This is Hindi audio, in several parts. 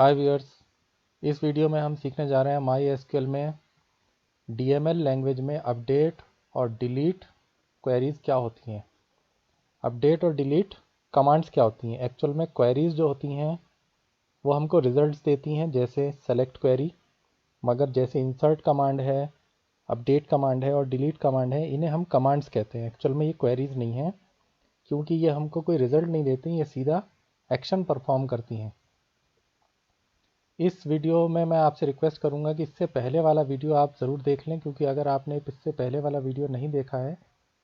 हाय व्यूअर्स, इस वीडियो में हम सीखने जा रहे हैं MySQL में DML लैंग्वेज में अपडेट और डिलीट क्वेरीज़ क्या होती हैं। अपडेट और डिलीट कमांड्स क्या होती हैं। एक्चुअल में क्वेरीज़ जो होती हैं वो हमको रिजल्ट्स देती हैं, जैसे सेलेक्ट क्वेरी, मगर जैसे इंसर्ट कमांड है, अपडेट कमांड है और डिलीट कमांड है, इन्हें हम कमांड्स कहते हैं। एक्चुअल में ये क्वेरीज़ नहीं हैं, क्योंकि ये हमको कोई रिज़ल्ट नहीं देती, ये सीधा एक्शन परफॉर्म करती हैं। इस वीडियो में मैं आपसे रिक्वेस्ट करूंगा कि इससे पहले वाला वीडियो आप ज़रूर देख लें, क्योंकि अगर आपने इससे पहले वाला वीडियो नहीं देखा है,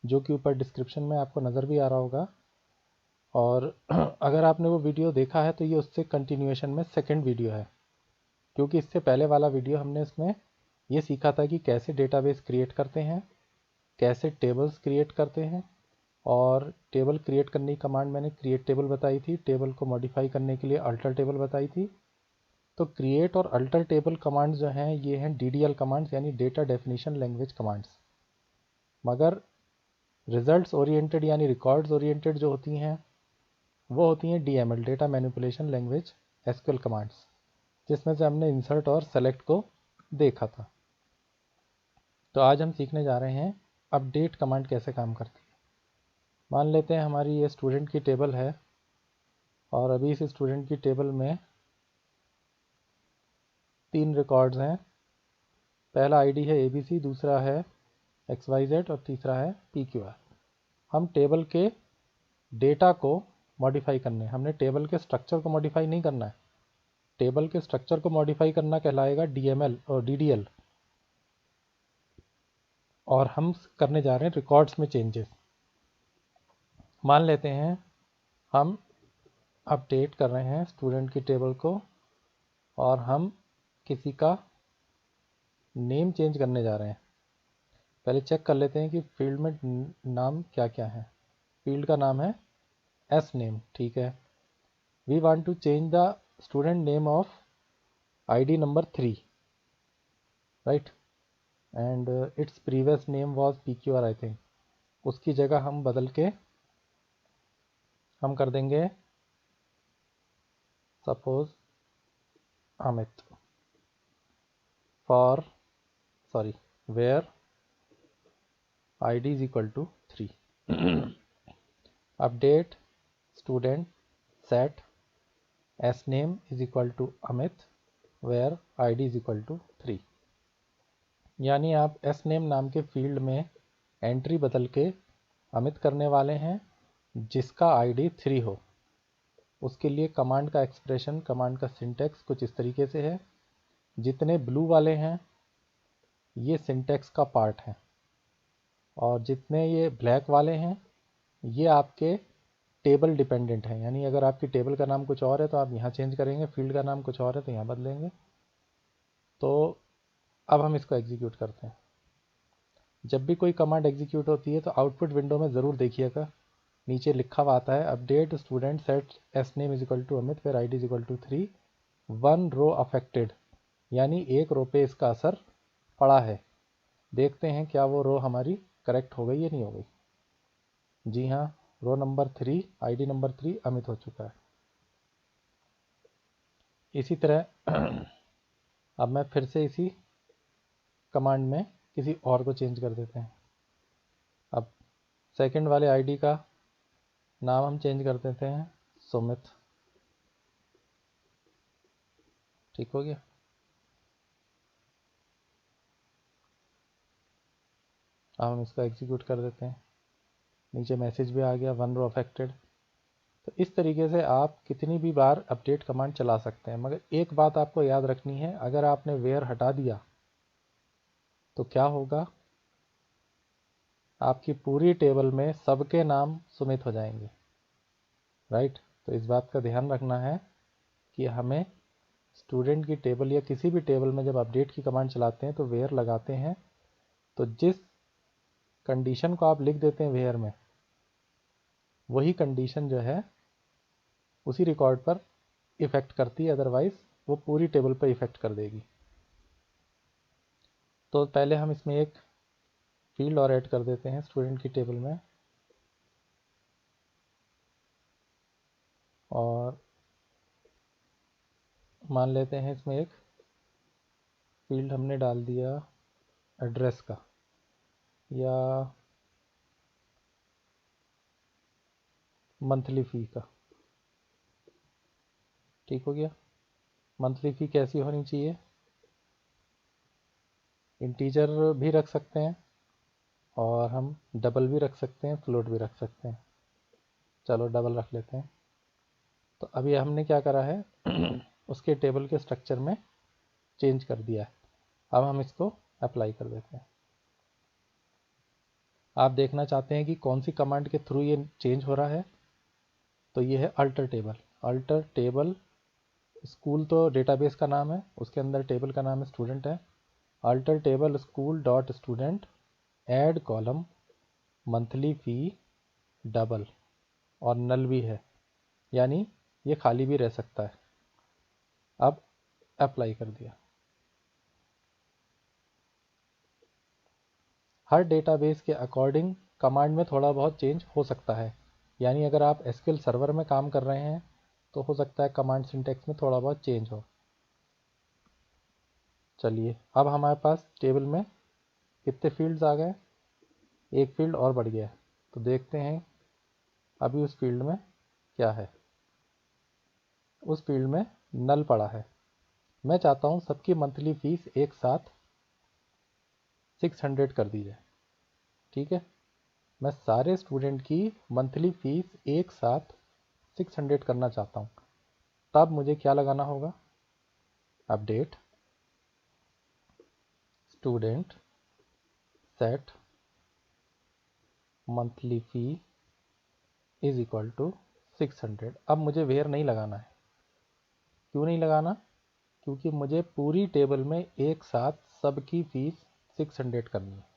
जो कि ऊपर डिस्क्रिप्शन में आपको नज़र भी आ रहा होगा, और अगर आपने वो वीडियो देखा है तो ये उससे कंटिन्यूएशन में सेकंड वीडियो है। क्योंकि इससे पहले वाला वीडियो हमने इसमें ये सीखा था कि कैसे डेटाबेस क्रिएट करते हैं, कैसे टेबल्स क्रिएट करते हैं, और टेबल क्रिएट करने की कमांड मैंने क्रिएट टेबल बताई थी, टेबल को मॉडिफाई करने के लिए अल्टर टेबल बताई थी। तो क्रिएट और अल्टर टेबल कमांड्स जो हैं ये हैं DDL कमांड्स, यानी डेटा डेफिनेशन लैंग्वेज कमांड्स। मगर रिजल्ट्स ओरिएंटेड यानी रिकॉर्ड्स ओरिएंटेड जो होती हैं वो होती हैं DML, data manipulation language SQL commands, जिसमें से हमने इंसर्ट और सेलेक्ट को देखा था। तो आज हम सीखने जा रहे हैं अपडेट कमांड कैसे काम करती है। मान लेते हैं हमारी ये स्टूडेंट की टेबल है, और अभी इस स्टूडेंट की टेबल में 3 रिकॉर्ड्स हैं। पहला ID है ABC, दूसरा है XYZ और तीसरा है PQR। हम टेबल के डेटा को मॉडिफाई करने, हमने टेबल के स्ट्रक्चर को मॉडिफाई नहीं करना है। टेबल के स्ट्रक्चर को मॉडिफाई करना कहलाएगा DML और DDL, और हम करने जा रहे हैं रिकॉर्ड्स में चेंजेस। मान लेते हैं हम अपडेट कर रहे हैं स्टूडेंट की टेबल को, और हम किसी का नेम चेंज करने जा रहे हैं। पहले चेक कर लेते हैं कि फील्ड में नाम क्या क्या है। फील्ड का नाम है S नेम, ठीक है। We want to change the student name of ID number 3, right, and its previous name was PQR I think. उसकी जगह हम बदल के हम कर देंगे suppose Amit, for sorry where ID is equal to 3। Update student set S name is equal to Amit where ID is equal to 3। यानी आप S नेम नाम के फील्ड में एंट्री बदल के अमित करने वाले हैं, जिसका ID 3 हो। उसके लिए कमांड का एक्सप्रेशन, कमांड का सिंटैक्स कुछ इस तरीके से है। जितने ब्लू वाले हैं ये सिंटैक्स का पार्ट है, और जितने ये ब्लैक वाले हैं ये आपके टेबल डिपेंडेंट हैं। यानी अगर आपकी टेबल का नाम कुछ और है तो आप यहाँ चेंज करेंगे, फील्ड का नाम कुछ और है तो यहाँ बदलेंगे। तो अब हम इसको एग्जीक्यूट करते हैं। जब भी कोई कमांड एग्जीक्यूट होती है तो आउटपुट विंडो में ज़रूर देखिएगा, नीचे लिखा हुआ आता है update student set S name is equal to Amit where ID is equal to 3, 1 row affected, यानी एक रो पे इसका असर पड़ा है। देखते हैं क्या वो रो हमारी करेक्ट हो गई या नहीं हो गई। जी हाँ, row number 3 ID number 3 Amit हो चुका है। इसी तरह अब मैं फिर से इसी कमांड में किसी और को चेंज कर देते हैं। अब सेकंड वाले ID का नाम हम चेंज कर देते हैं सुमित, ठीक हो गया। अब हम इसको एग्जीक्यूट कर देते हैं, नीचे मैसेज भी आ गया 1 रो अफेक्टेड। तो इस तरीके से आप कितनी भी बार अपडेट कमांड चला सकते हैं। मगर एक बात आपको याद रखनी है, अगर आपने वेयर हटा दिया तो क्या होगा, आपकी पूरी टेबल में सबके नाम सुमित हो जाएंगे, राइट। तो इस बात का ध्यान रखना है कि हमें स्टूडेंट की टेबल या किसी भी टेबल में जब अपडेट की कमांड चलाते हैं तो वेयर लगाते हैं, तो जिस कंडीशन को आप लिख देते हैं वेयर में, वही कंडीशन जो है उसी रिकॉर्ड पर इफ़ेक्ट करती है, अदरवाइज़ वो पूरी टेबल पर इफ़ेक्ट कर देगी। तो पहले हम इसमें एक फील्ड और ऐड कर देते हैं स्टूडेंट की टेबल में, और मान लेते हैं इसमें एक फील्ड हमने डाल दिया एड्रेस का या मंथली फ़ी का। ठीक हो गया। मंथली फ़ी कैसी होनी चाहिए? इंटीजर भी रख सकते हैं और हम डबल भी रख सकते हैं, फ्लोट भी रख सकते हैं। चलो डबल रख लेते हैं। तो अभी हमने क्या करा है उसके टेबल के स्ट्रक्चर में चेंज कर दिया है। अब हम इसको अप्लाई कर देते हैं। आप देखना चाहते हैं कि कौन सी कमांड के थ्रू ये चेंज हो रहा है, तो ये है alter table. Alter table, school तो डेटाबेस का नाम है, उसके अंदर टेबल का नाम है स्टूडेंट है। Alter table school dot student add column monthly fee double, और नल भी है, यानी ये खाली भी रह सकता है। अब अप्लाई कर दिया। हर डेटाबेस के अकॉर्डिंग कमांड में थोड़ा बहुत चेंज हो सकता है, यानी अगर आप एसक्यूएल सर्वर में काम कर रहे हैं तो हो सकता है कमांड सिंटेक्स में थोड़ा बहुत चेंज हो। चलिए, अब हमारे पास टेबल में कितने फील्ड्स आ गए? एक फील्ड और बढ़ गया है। तो देखते हैं अभी उस फील्ड में क्या है। उस फील्ड में नल पड़ा है। मैं चाहता हूँ सबकी मंथली फीस एक साथ 600 कर दी जाए। ठीक है, मैं सारे स्टूडेंट की मंथली फीस एक साथ 600 करना चाहता हूँ। तब मुझे क्या लगाना होगा? Update student set monthly fee is equal to 600। अब मुझे वेयर नहीं लगाना है। क्यों नहीं लगाना? क्योंकि मुझे पूरी टेबल में एक साथ सबकी फ़ीस 600 करनी है।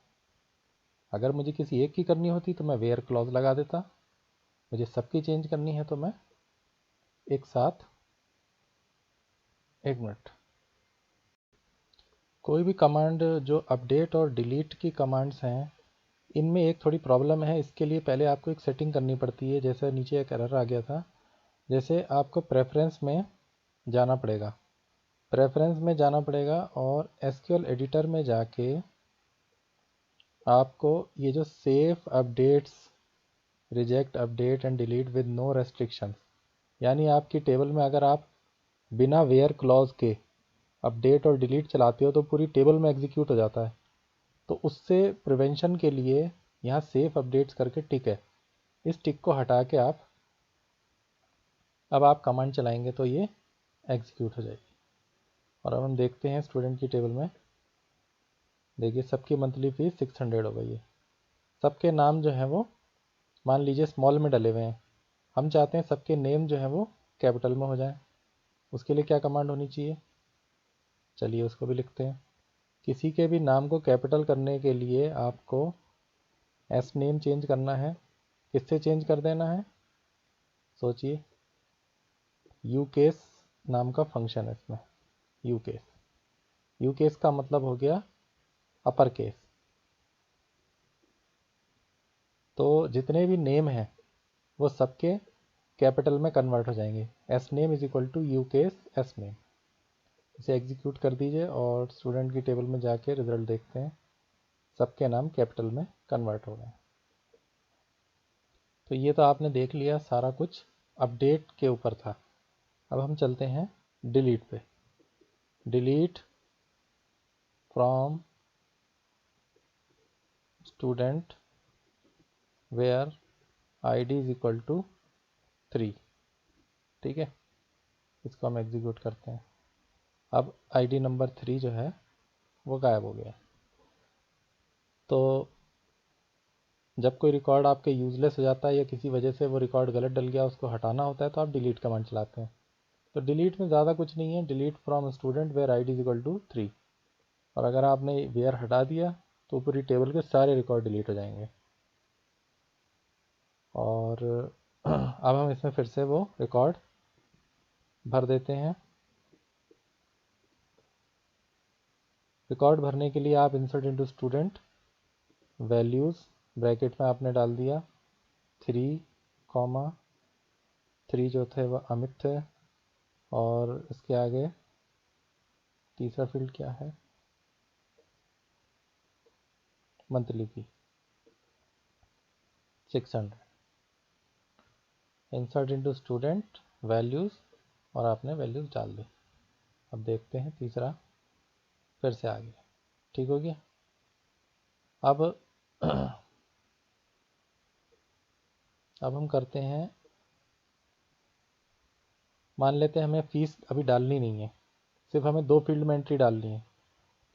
अगर मुझे किसी एक की करनी होती तो मैं वेयर क्लॉज लगा देता। मुझे सबकी चेंज करनी है तो मैं एक साथ, एक मिनट, कोई भी कमांड जो अपडेट और डिलीट की कमांड्स हैं इनमें एक थोड़ी प्रॉब्लम है। इसके लिए पहले आपको एक सेटिंग करनी पड़ती है। जैसे नीचे एक एरर आ गया था, जैसे आपको प्रेफरेंस में जाना पड़ेगा। प्रेफरेंस में जाना पड़ेगा और एसक्यूएल एडिटर में जाके आपको ये जो save updates, reject update and delete with no restrictions, यानी आपकी टेबल में अगर आप बिना वेयर क्लॉज के अपडेट और डिलीट चलाते हो तो पूरी टेबल में एग्जीक्यूट हो जाता है। तो उससे प्रिवेंशन के लिए यहाँ सेव अपडेट्स करके टिक है, इस टिक को हटा के अब आप कमांड चलाएंगे तो ये एग्जीक्यूट हो जाएगी। और अब हम देखते हैं स्टूडेंट की टेबल में, देखिए सबकी मंथली फीस 600 हो गई है। सबके नाम जो है वो मान लीजिए स्मॉल में डले हुए हैं। हम चाहते हैं सबके नेम जो है वो कैपिटल में हो जाए। उसके लिए क्या कमांड होनी चाहिए? चलिए उसको भी लिखते हैं। किसी के भी नाम को कैपिटल करने के लिए आपको एस नेम चेंज करना है। किससे चेंज कर देना है? सोचिए, यूकेस नाम का फंक्शन है इसमें। यूकेस, यूकेस का मतलब हो गया अपर केस। तो जितने भी नेम हैं वो सबके कैपिटल में कन्वर्ट हो जाएंगे। S name is equal to U case S name. इसे एग्जीक्यूट कर दीजिए और स्टूडेंट की टेबल में जाके रिजल्ट देखते हैं। सबके नाम कैपिटल में कन्वर्ट हो गए। तो ये तो आपने देख लिया, सारा कुछ अपडेट के ऊपर था। अब हम चलते हैं डिलीट पे। Delete from student where ID is equal to 3। ठीक है, इसको हम एग्जीक्यूट करते हैं। अब आईडी नंबर 3 जो है वो गायब हो गया। तो जब कोई रिकॉर्ड आपके यूज़लेस हो जाता है या किसी वजह से वो रिकॉर्ड गलत डल गया, उसको हटाना होता है, तो आप डिलीट कमांड चलाते हैं। तो डिलीट में ज़्यादा कुछ नहीं है, delete from student where ID is equal to 3। और अगर आपने वेयर हटा दिया तो पूरी टेबल के सारे रिकॉर्ड डिलीट हो जाएंगे। और अब हम इसमें फिर से वो रिकॉर्ड भर देते हैं। रिकॉर्ड भरने के लिए आप insert into student, values bracket में आपने डाल दिया 3, 3 जो थे वह अमित थे, और इसके आगे तीसरा फील्ड क्या है, monthly fee 600। Insert into student values, और आपने वैल्यूज़ डाल दी। अब देखते हैं तीसरा फिर से आ गया। ठीक हो गया। अब अब हम करते हैं, मान लेते हैं हमें फीस अभी डालनी नहीं है, सिर्फ हमें 2 फील्ड में एंट्री डालनी है।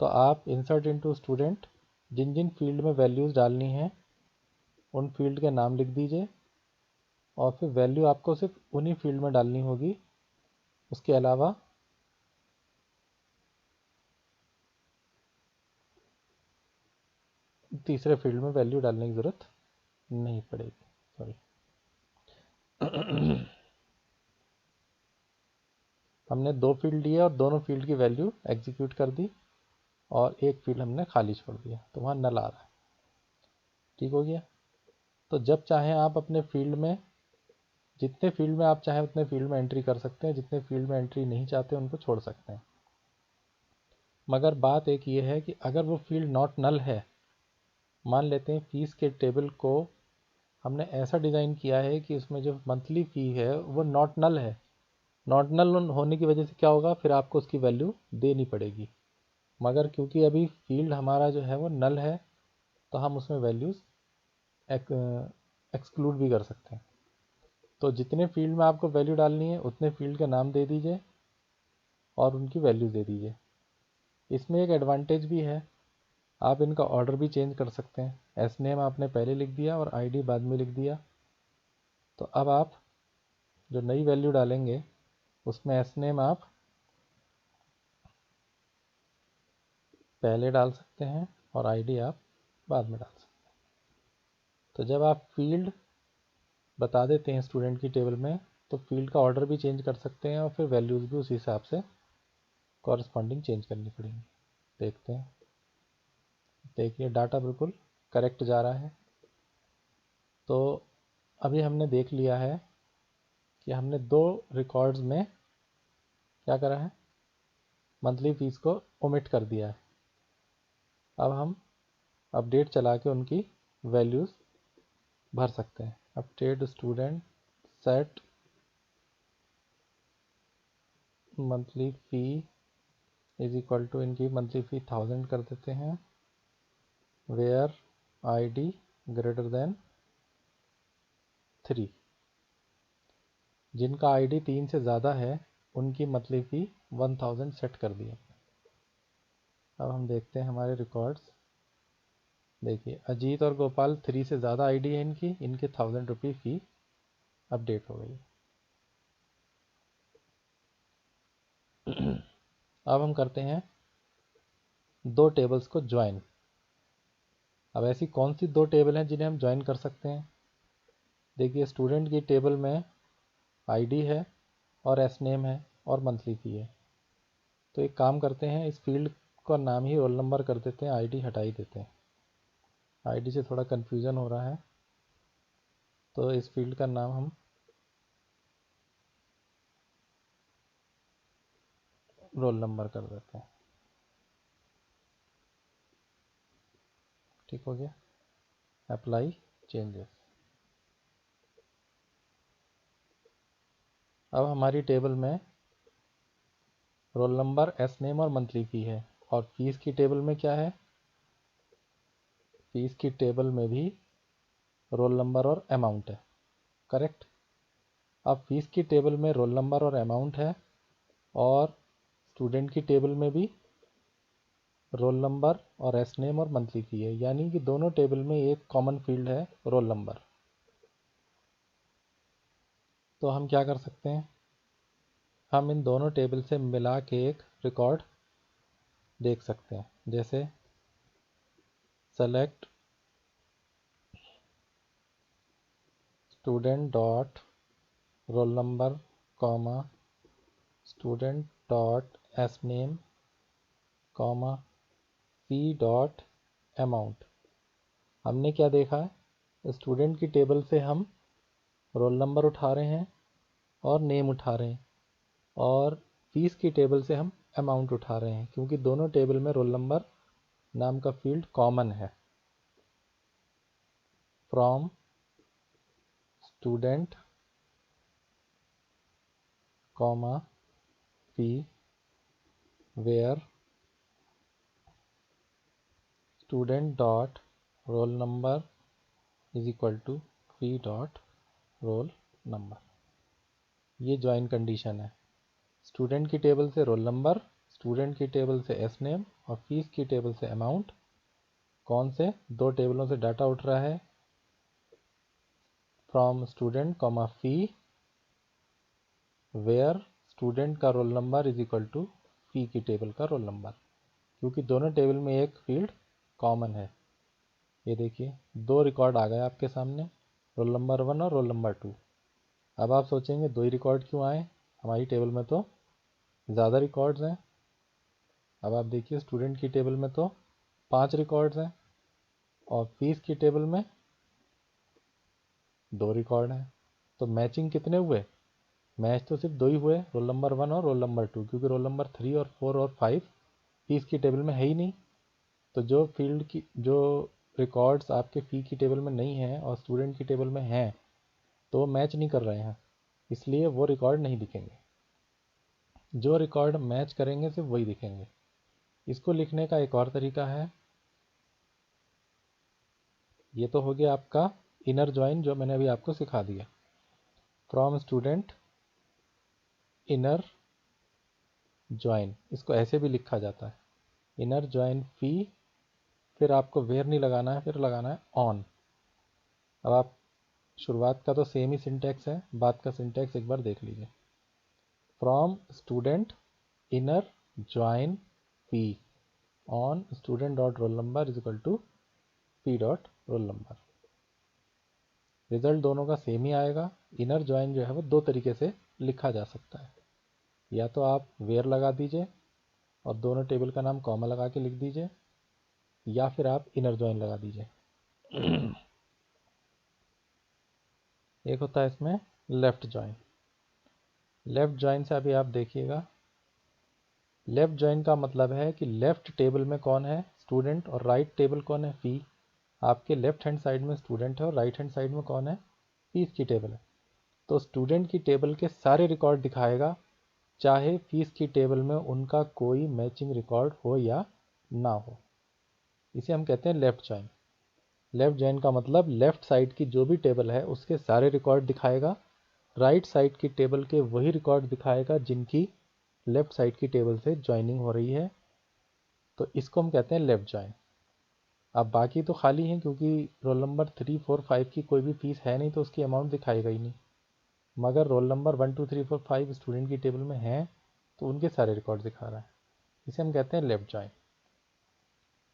तो आप इंसर्ट इनटू स्टूडेंट, जिन जिन फील्ड में वैल्यूज़ डालनी है उन फील्ड के नाम लिख दीजिए, और फिर वैल्यू आपको सिर्फ उन्हीं फील्ड में डालनी होगी, उसके अलावा तीसरे फील्ड में वैल्यू डालने की ज़रूरत नहीं पड़ेगी। सॉरी हमने 2 फील्ड लिए और दोनों फील्ड की वैल्यू एग्जीक्यूट कर दी, और एक फील्ड हमने खाली छोड़ दिया, तो वहाँ नल आ रहा है। ठीक हो गया। तो जब चाहें आप अपने फील्ड में, जितने फील्ड में आप चाहें उतने फील्ड में एंट्री कर सकते हैं, जितने फील्ड में एंट्री नहीं चाहते उनको छोड़ सकते हैं। मगर बात एक ये है कि अगर वो फील्ड नॉट नल है, मान लेते हैं फीस के टेबल को हमने ऐसा डिज़ाइन किया है कि उसमें जो मंथली फ़ी है वो नॉट नल है, नॉट नल होने की वजह से क्या होगा, फिर आपको उसकी वैल्यू देनी पड़ेगी। मगर क्योंकि अभी फील्ड हमारा जो है वो नल है, तो हम उसमें वैल्यूज़ एक्सक्लूड भी कर सकते हैं। तो जितने फील्ड में आपको वैल्यू डालनी है उतने फील्ड का नाम दे दीजिए और उनकी वैल्यू दे दीजिए। इसमें एक एडवांटेज भी है, आप इनका ऑर्डर भी चेंज कर सकते हैं। एस नेम आपने पहले लिख दिया और आईडी बाद में लिख दिया। तो अब आप जो नई वैल्यू डालेंगे उसमें एस नेम आप पहले डाल सकते हैं और आईडी आप बाद में डाल सकते हैं। तो जब आप फील्ड बता देते हैं स्टूडेंट की टेबल में, तो फील्ड का ऑर्डर भी चेंज कर सकते हैं और फिर वैल्यूज़ भी उसी हिसाब से कॉरस्पॉन्डिंग चेंज करनी पड़ेंगी। देखते हैं। देखिए डाटा बिल्कुल करेक्ट जा रहा है। तो अभी हमने देख लिया है कि हमने 2 रिकॉर्ड्स में क्या करा है, मंथली फीस को ओमिट कर दिया है। अब हम अपडेट चला के उनकी वैल्यूज़ भर सकते हैं। Update student set monthly fee is equal to, इनकी मंथली फ़ी 1000 कर देते हैं, वेयर आईडी ग्रेटर देन 3। जिनका आईडी 3 से ज़्यादा है उनकी मंथली फ़ी 1000 सेट कर दिया। अब हम देखते हैं हमारे रिकॉर्ड्स। देखिए अजीत और गोपाल 3 से ज़्यादा आईडी है इनकी, इनके 1000 रुपये फ़ी अपडेट हो गई। अब हम करते हैं 2 टेबल्स को ज्वाइन। अब ऐसी कौन सी 2 टेबल हैं जिन्हें हम ज्वाइन कर सकते हैं। देखिए स्टूडेंट की टेबल में आईडी है और एस नेम है और मंथली फ़ी है। तो एक काम करते हैं, इस फील्ड का नाम ही रोल नंबर कर देते हैं, आईडी हटा ही देते हैं। आईडी से थोड़ा कन्फ्यूज़न हो रहा है, तो इस फील्ड का नाम हम रोल नंबर कर देते हैं। ठीक हो गया। Apply changes. अब हमारी टेबल में रोल नंबर, एस नेम और मंथली फ़ी है, और फीस की टेबल में क्या है, फीस की टेबल में भी रोल नंबर और अमाउंट है। करेक्ट। अब फीस की टेबल में रोल नंबर और अमाउंट है, और स्टूडेंट की टेबल में भी रोल नंबर और एस नेम और मंथली फ़ी है, यानी कि दोनों टेबल में एक कॉमन फील्ड है, रोल नंबर। तो हम क्या कर सकते हैं, हम इन दोनों टेबल से मिला के एक रिकॉर्ड देख सकते हैं। जैसे select student dot roll number comma student dot s name comma fee dot amount. हमने क्या देखा है, स्टूडेंट की टेबल से हम रोल नंबर उठा रहे हैं और नेम उठा रहे हैं, और फीस की टेबल से हम अमाउंट उठा रहे हैं क्योंकि दोनों टेबल में रोल नंबर नाम का फील्ड कॉमन है। From student comma fee where student dot roll number is equal to fee dot roll number. ये ज्वाइन कंडीशन है। स्टूडेंट की टेबल से रोल नंबर, स्टूडेंट की टेबल से एस नेम और फीस की टेबल से अमाउंट। कौन से दो टेबलों से डाटा उठ रहा है? From student comma fee where student का roll number is equal to fee की टेबल का रोल नंबर, क्योंकि दोनों टेबल में एक फील्ड कॉमन है। ये देखिए दो रिकॉर्ड आ गए आपके सामने, रोल नंबर 1 और रोल नंबर 2। अब आप सोचेंगे दो ही रिकॉर्ड क्यों आए, हमारी टेबल में तो ज़्यादा रिकॉर्ड्स हैं। अब आप देखिए स्टूडेंट की टेबल में तो 5 रिकॉर्ड्स हैं और फीस की टेबल में 2 रिकॉर्ड हैं। तो मैचिंग कितने हुए? मैच तो सिर्फ 2 ही हुए, रोल नंबर 1 और रोल नंबर 2, क्योंकि रोल नंबर 3 और 4 और 5 फीस की टेबल में है ही नहीं। तो जो फील्ड की जो रिकॉर्ड्स आपके फी की टेबल में नहीं हैं और स्टूडेंट की टेबल में हैं तो मैच नहीं कर रहे हैं, इसलिए वो रिकॉर्ड नहीं दिखेंगे। जो रिकॉर्ड मैच करेंगे सिर्फ वही दिखेंगे। इसको लिखने का एक और तरीका है। ये तो हो गया आपका इनर ज्वाइन जो मैंने अभी आपको सिखा दिया। फ्रॉम स्टूडेंट इनर ज्वाइन, इसको ऐसे भी लिखा जाता है, इनर ज्वाइन फी, फिर आपको वेयर नहीं लगाना है, फिर लगाना है ऑन। अब आप शुरुआत का तो सेम ही सिंटैक्स है, बाद का सिंटैक्स एक बार देख लीजिए। From student inner join fee on student dot roll number is equal to fee dot roll number. Result दोनों का सेम ही आएगा। इनर ज्वाइन जो है वो दो तरीके से लिखा जा सकता है, या तो आप वेयर लगा दीजिए और दोनों टेबल का नाम कॉमा लगा के लिख दीजिए, या फिर आप इनर ज्वाइन लगा दीजिए। एक होता है इसमें लेफ्ट ज्वाइन। लेफ्ट ज्वाइन से अभी आप देखिएगा, लेफ्ट ज्वाइन का मतलब है कि लेफ्ट टेबल में कौन है? स्टूडेंट, और राइट टेबल कौन है? फी। आपके लेफ्ट हैंड साइड में स्टूडेंट है और राइट हैंड साइड में कौन है? फीस की टेबल है। तो स्टूडेंट की टेबल के सारे रिकॉर्ड दिखाएगा, चाहे फीस की टेबल में उनका कोई मैचिंग रिकॉर्ड हो या ना हो। इसे हम कहते हैं लेफ्ट ज्वाइन। लेफ्ट ज्वाइन का मतलब लेफ्ट साइड की जो भी टेबल है उसके सारे रिकॉर्ड दिखाएगा, राइट साइड की टेबल के वही रिकॉर्ड दिखाएगा जिनकी लेफ्ट साइड की टेबल से ज्वाइनिंग हो रही है। तो इसको हम कहते हैं लेफ्ट ज्वाइन। अब बाकी तो खाली हैं, क्योंकि रोल नंबर 3, 4, 5 की कोई भी फीस है नहीं तो उसकी अमाउंट दिखाएगा ही नहीं। मगर रोल नंबर 1, 2, 3, 4, 5 स्टूडेंट की टेबल में हैं तो उनके सारे रिकॉर्ड दिखा रहा है। इसे हम कहते हैं लेफ्ट ज्वाइन।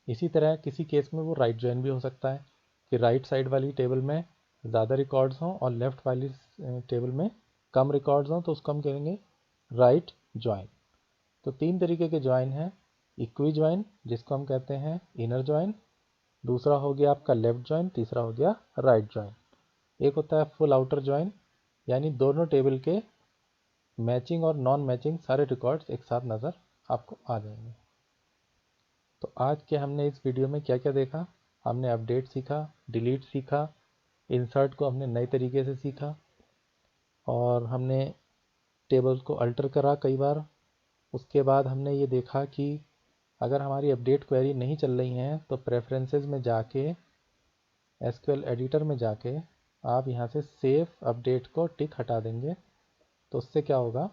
इसी तरह किसी केस में वो राइट ज्वाइन भी हो सकता है कि राइट साइड वाली टेबल में ज़्यादा रिकॉर्ड्स हों और लेफ्ट वाली टेबल में कम रिकॉर्ड्स हों, तो उसको हम कहेंगे राइट ज्वाइन। तो 3 तरीके के ज्वाइन हैं। इक्वी ज्वाइन जिसको हम कहते हैं इनर ज्वाइन, दूसरा हो गया आपका लेफ्ट ज्वाइन, तीसरा हो गया राइट ज्वाइन। एक होता है फुल आउटर ज्वाइन, यानी दोनों टेबल के मैचिंग और नॉन मैचिंग सारे रिकॉर्ड्स एक साथ नज़र आपको आ जाएंगे। तो आज के हमने इस वीडियो में क्या क्या देखा? हमने अपडेट सीखा, डिलीट सीखा, इंसर्ट को हमने नए तरीके से सीखा, और हमने टेबल्स को अल्टर करा कई बार। उसके बाद हमने ये देखा कि अगर हमारी अपडेट क्वेरी नहीं चल रही हैं तो प्रेफरेंसेस में जाके, एसक्यूएल एडिटर में जाके आप यहाँ से सेव अपडेट को टिक हटा देंगे, तो उससे क्या होगा,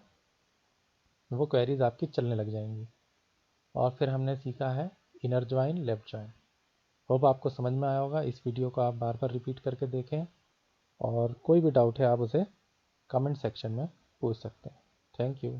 वो क्वेरीज आपकी चलने लग जाएंगी। और फिर हमने सीखा है inner join, left join. Hope आपको समझ में आया होगा। इस वीडियो को आप बार बार रिपीट करके देखें, और कोई भी डाउट है आप उसे कमेंट सेक्शन में पूछ सकते हैं। Thank you.